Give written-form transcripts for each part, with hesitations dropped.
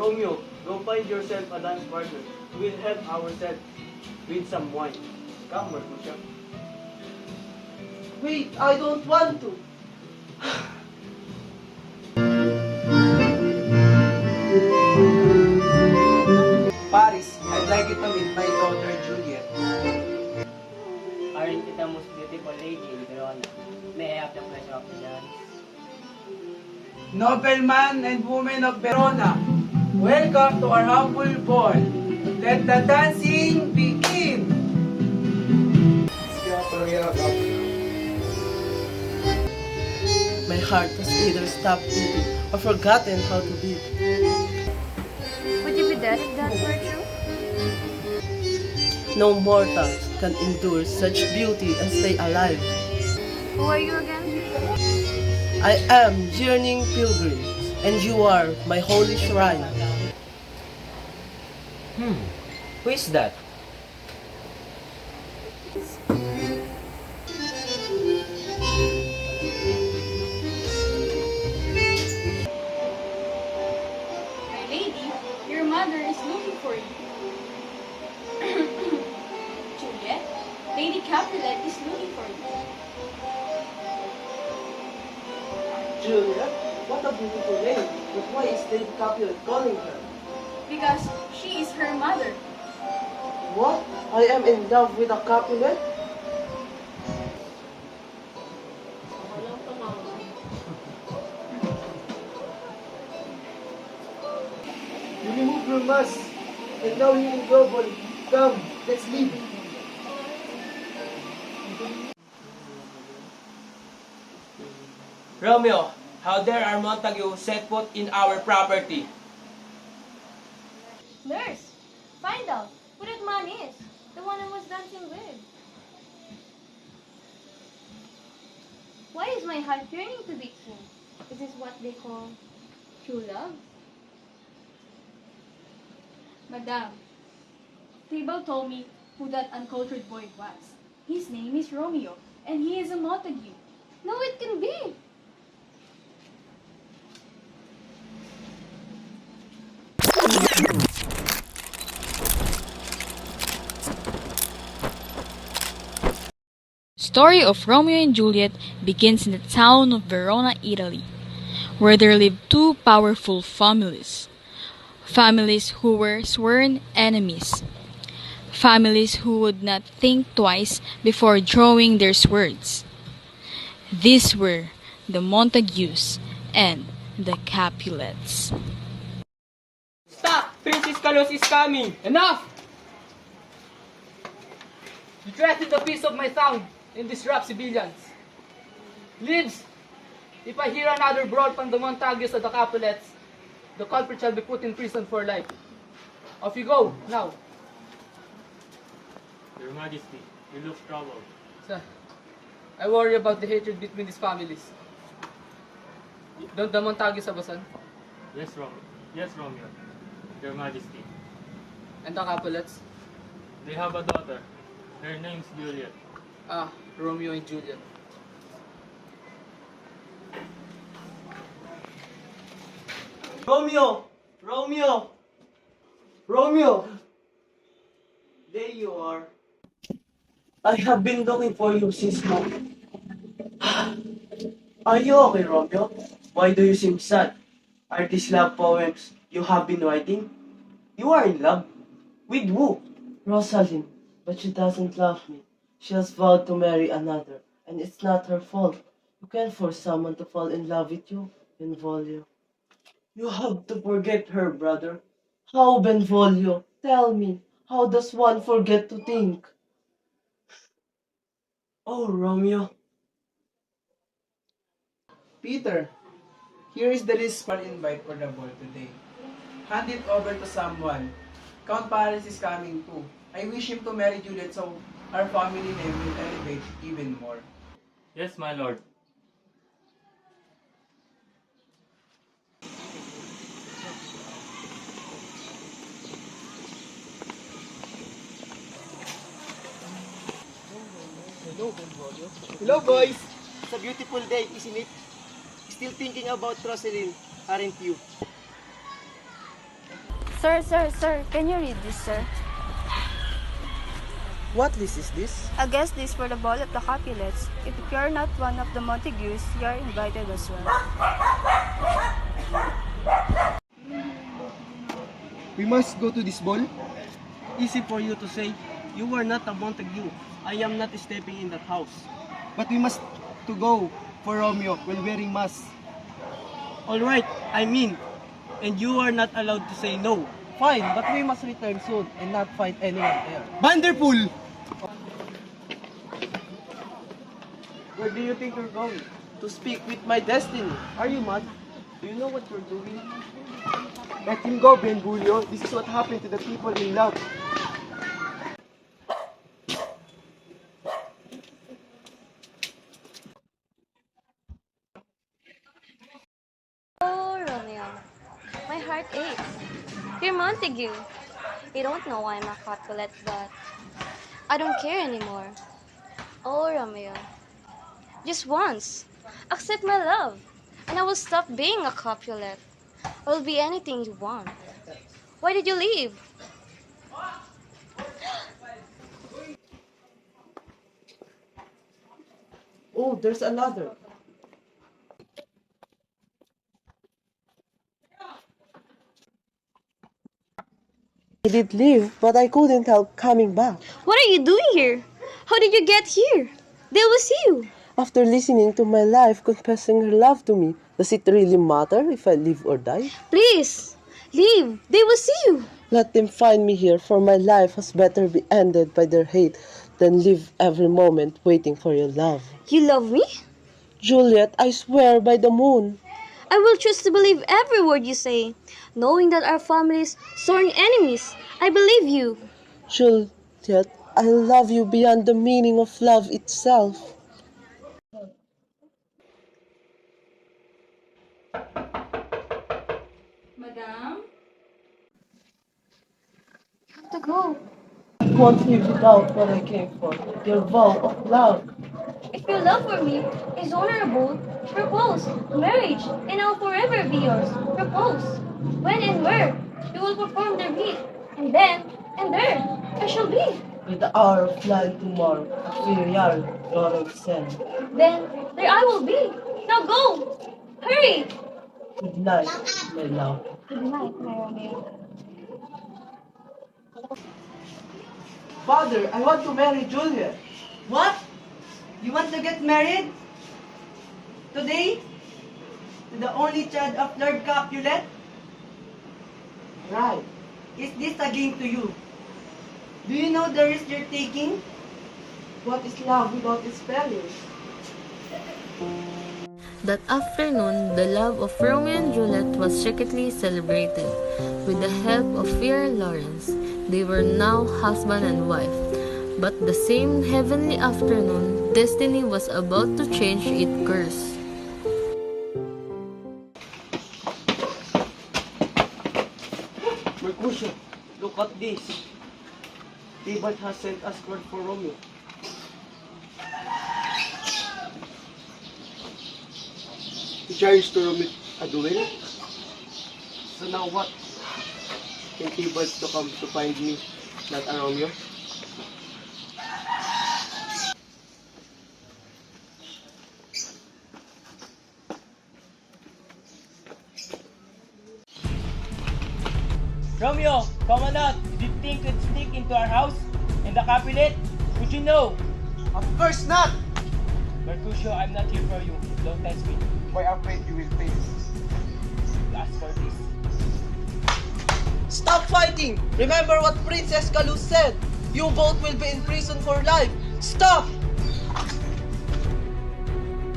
Romeo, go find yourself a dance partner. We'll help ourselves with some wine. Come, Marcusha. Wait, I don't want to. Paris, I'd like you to meet my daughter Juliet. Aren't you the most beautiful lady in Verona? May I have the pleasure of the dance? Nobleman and women of Verona, welcome to our humble ball. Let the dancing begin. My heart has either stopped beating or forgotten how to beat. Would you be dead if that were true? No mortal can endure such beauty and stay alive. Who are you again? I am yearning pilgrim, and you are my holy shrine. Who is that? My lady, your mother is looking for you. Juliet, Lady Capulet is looking for you. Juliet, what a beautiful name. But why is Lady Capulet calling her? Because she is her mother. What? I am in love with a Capulet? You remove your mask, and now you in global. Come, let's leave. Romeo, how dare our Montague set foot in our property? Nurse, find out who that man is. The one I was dancing with. Why is my heart yearning to beat him? Is this what they call true love? Madame, Table told me who that uncultured boy was. His name is Romeo, and he is a Montague. No, it can be. Story of Romeo and Juliet begins in the town of Verona, Italy, where there lived two powerful families. Families who were sworn enemies. Families who would not think twice before drawing their swords. These were the Montagues and the Capulets. Stop! Princess Carlos is coming! Enough! You threaten the peace of my town and disrupt civilians. Leaves, if I hear another brawl from the Montagues or the Capulets, the culprit shall be put in prison for life. Off you go, now. Your Majesty, you look troubled. Sir, I worry about the hatred between these families. Don't the Montagues have a son? Yes, Romeo. Yes, Romeo. Your Majesty. And the Capulets? They have a daughter. Her name's Juliet. Ah, Romeo and Juliet. Romeo! Romeo! Romeo! There you are. I have been looking for you since morning. Are you okay, Romeo? Why do you seem sad? Are these love poems you have been writing? You are in love? With who? Rosalind, but she doesn't love me. She has vowed to marry another, and it's not her fault. You can't force someone to fall in love with you, Benvolio. You have to forget her, brother. How, Benvolio? Tell me, how does one forget to think? Oh, Romeo. Peter, here is the list for invite for the ball today. Hand it over to someone. Count Paris is coming too. I wish him to marry Juliet so our family name will elevate even more. Yes, my lord. Hello, boys. It's a beautiful day, isn't it? Still thinking about Rosalind, aren't you? Sir, can you read this, sir? What list is this? A guest list for the ball of the Capulets. If you're not one of the Montagues, you're invited as well. We must go to this ball. Easy for you to say. You are not a Montague. I am not stepping in that house. But we must to go for Romeo while wearing mask. All right, I mean, and you are not allowed to say no. Fine, but we must return soon and not find anyone there. Wonderful! Where do you think you're going? To speak with my destiny. Are you mad? Do you know what you're doing? Let him go, Benvolio. This is what happened to the people in love. Oh, Romeo, my heart aches. You're Montague. You don't know I'm a Capulet, but I don't care anymore. Oh, Romeo, just once, accept my love, and I will stop being a Capulet. I will be anything you want. Why did you leave? Oh, there's another. I did leave, but I couldn't help coming back. What are you doing here? How did you get here? There was you. After listening to my life confessing her love to me, does it really matter if I live or die? Please, leave. They will see you. Let them find me here, for my life has better be ended by their hate than live every moment waiting for your love. You love me? Juliet, I swear by the moon. I will choose to believe every word you say. Knowing that our families sworn enemies, I believe you. Juliet, I love you beyond the meaning of love itself. Madam? To go. I won't live without what I came for, your vow of love. If your love for me is honorable, propose marriage, and I'll forever be yours. Propose. When and where you will perform the rite, and then and there I shall be. With the hour of flying tomorrow, a filial daughter of Sen. Then there I will be. Now go. Hurry. Good night, my love. Good night, my Romeo. Father, I want to marry Juliet. What? You want to get married? Today? To the only child of Lord Capulet? Right. Is this a game to you? Do you know the risk you're taking? What is love without its values? That afternoon, the love of Romeo and Juliet was secretly celebrated. With the help of Fair Lawrence, they were now husband and wife. But the same heavenly afternoon, destiny was about to change its course. Mercutio, look at this. Tybalt has sent us word for Romeo. He tries to remit a duel. So now what? Can Tybalt to come to find me, not a Romeo? Romeo, Commandant, did you think you'd sneak into our house in the Capulet? Would you know? Of course not! Mercutio, I'm not here for you. Don't test me. Why afraid you will face? Ask for this. Stop fighting! Remember what Princess Kalus said. You both will be in prison for life. Stop!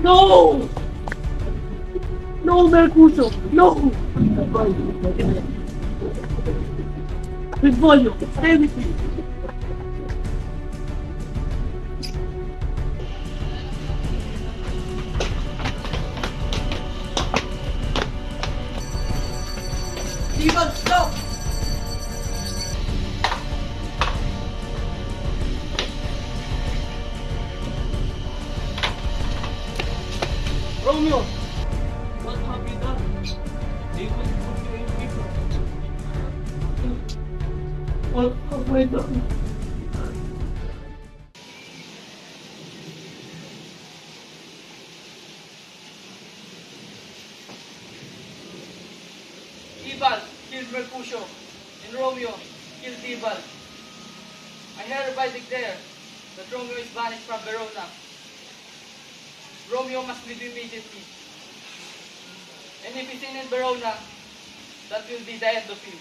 No! No, Mercutio! No! Benvolio, stay with me! Tybalt, stop! Romeo! What have you done? They will put you in prison. What have I done? Tibal killed Mercutio, and Romeo killed Tibal. I hereby declare that Romeo is banished from Verona. Romeo must leave immediately. And if he's in Verona, that will be the end of him.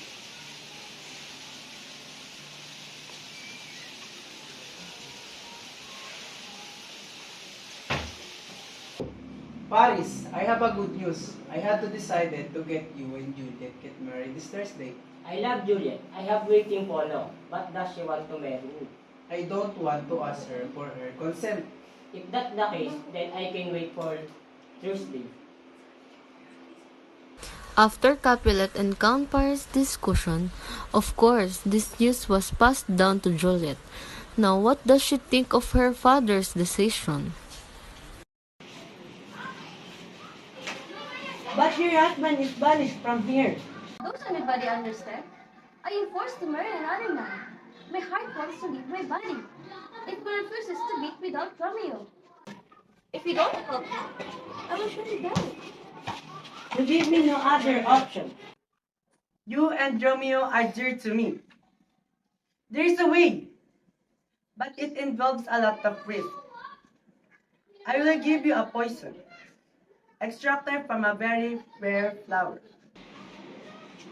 Paris, I have a good news. I had to decided to get you and Juliet get married this Thursday. I love Juliet. I have waiting for long. But does she want to marry me? I don't want to ask her for her consent. If that's the case, then I can wait for Thursday. After Capulet and Count Paris' discussion, of course, this news was passed down to Juliet. Now, what does she think of her father's decision? But your husband is banished from here. Don't anybody understand? I am forced to marry another man. My heart wants to leave my body. It refuses to beat without Romeo. If you don't help me, I will surely die. You give me no other option. You and Romeo are dear to me. There's a way, but it involves a lot of risk. I will give you a poison, extracted from a very rare flower.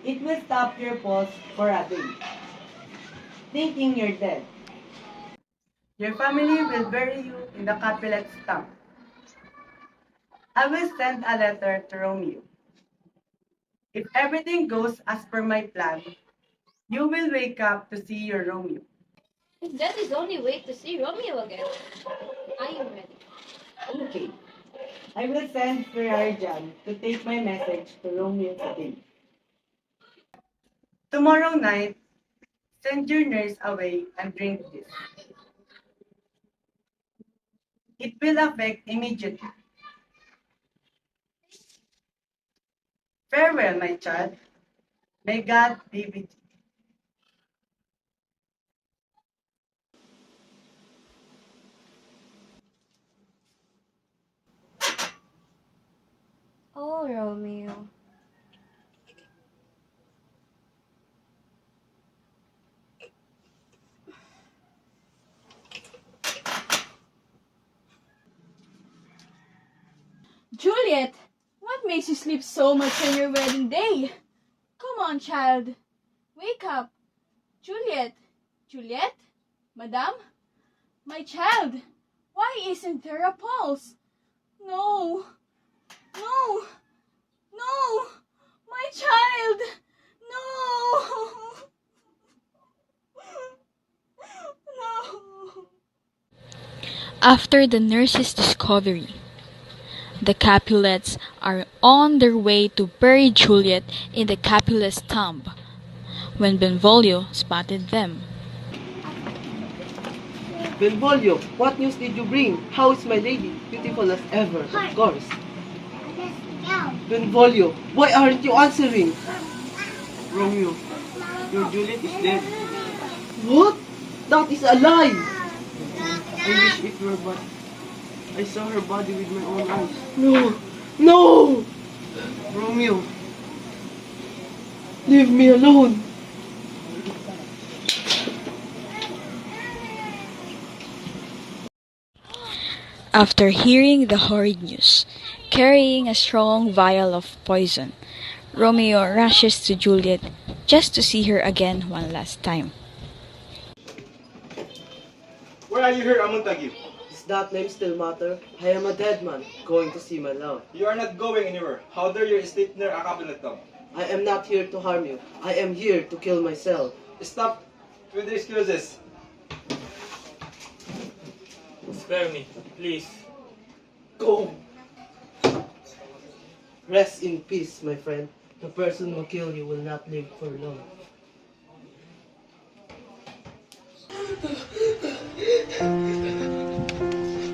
It will stop your pulse for a day, thinking you're dead. Your family will bury you in the Capulet's tomb. I will send a letter to Romeo. If everything goes as per my plan, you will wake up to see your Romeo. If that is the only way to see Romeo again, I am ready. Okay. I will send Ferrari John to take my message to Romeo today. Tomorrow night, send your nurse away and drink this. It will affect immediately. Farewell, my child. May God be with you. Oh, Romeo. Juliet, what makes you sleep so much on your wedding day? Come on, child. Wake up. Juliet. Juliet? Madame? My child, why isn't there a pulse? No. No. No. My child. No. No. After the nurse's discovery, the Capulets are on their way to bury Juliet in the Capulet's tomb when Benvolio spotted them. Benvolio, what news did you bring? How is my lady? Beautiful as ever, of course. Benvolio, why aren't you answering? Romeo, your Juliet is dead. What? That is a lie! I wish it were, but I saw her body with my own eyes. No! No! Romeo, leave me alone. After hearing the horrid news, carrying a strong vial of poison, Romeo rushes to Juliet just to see her again one last time. Why are you here, Montague? Does that name still matter? I am a dead man, going to see my love. You are not going anywhere. How dare you sleep near a cabinet tomb? I am not here to harm you. I am here to kill myself. Stop with the excuses. Spare me, please. Go! Rest in peace, my friend. The person who killed you will not live for long.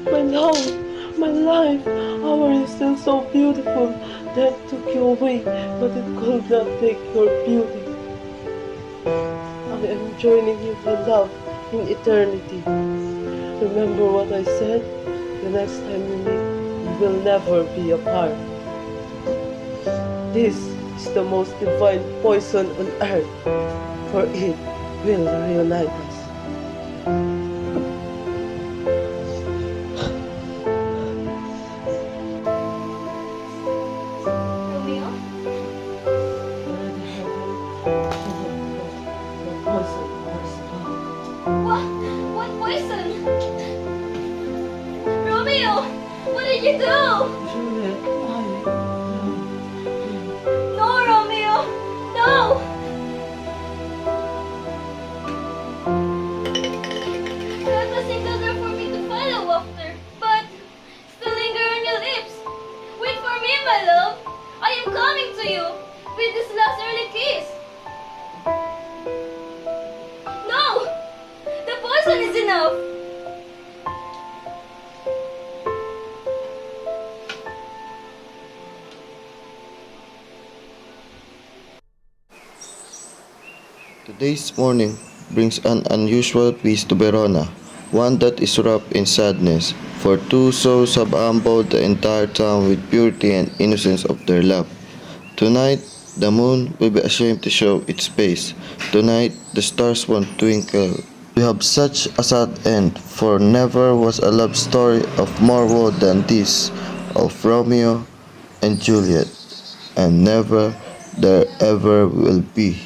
My love, my life, our is still so beautiful. Death took you away, but it could not take your beauty. I I am joining you for love in eternity. Remember what I said? The next time we meet, we will never be apart. This is the most divine poison on earth, for it will reunite us. Romeo? What? What poison? Romeo! What did you do? Juliet, No, Romeo! No! That was single there for me to follow after, but still linger on your lips. Wait for me, my love. I am coming to you with this last early kiss. No! The poison is enough. Today's morning brings an unusual peace to Verona, one that is wrapped in sadness, for two souls have humbled the entire town with purity and innocence of their love. Tonight, the moon will be ashamed to show its face. Tonight, the stars won't twinkle. We have such a sad end, for never was a love story of more woe than this, of Romeo and Juliet, and never there ever will be.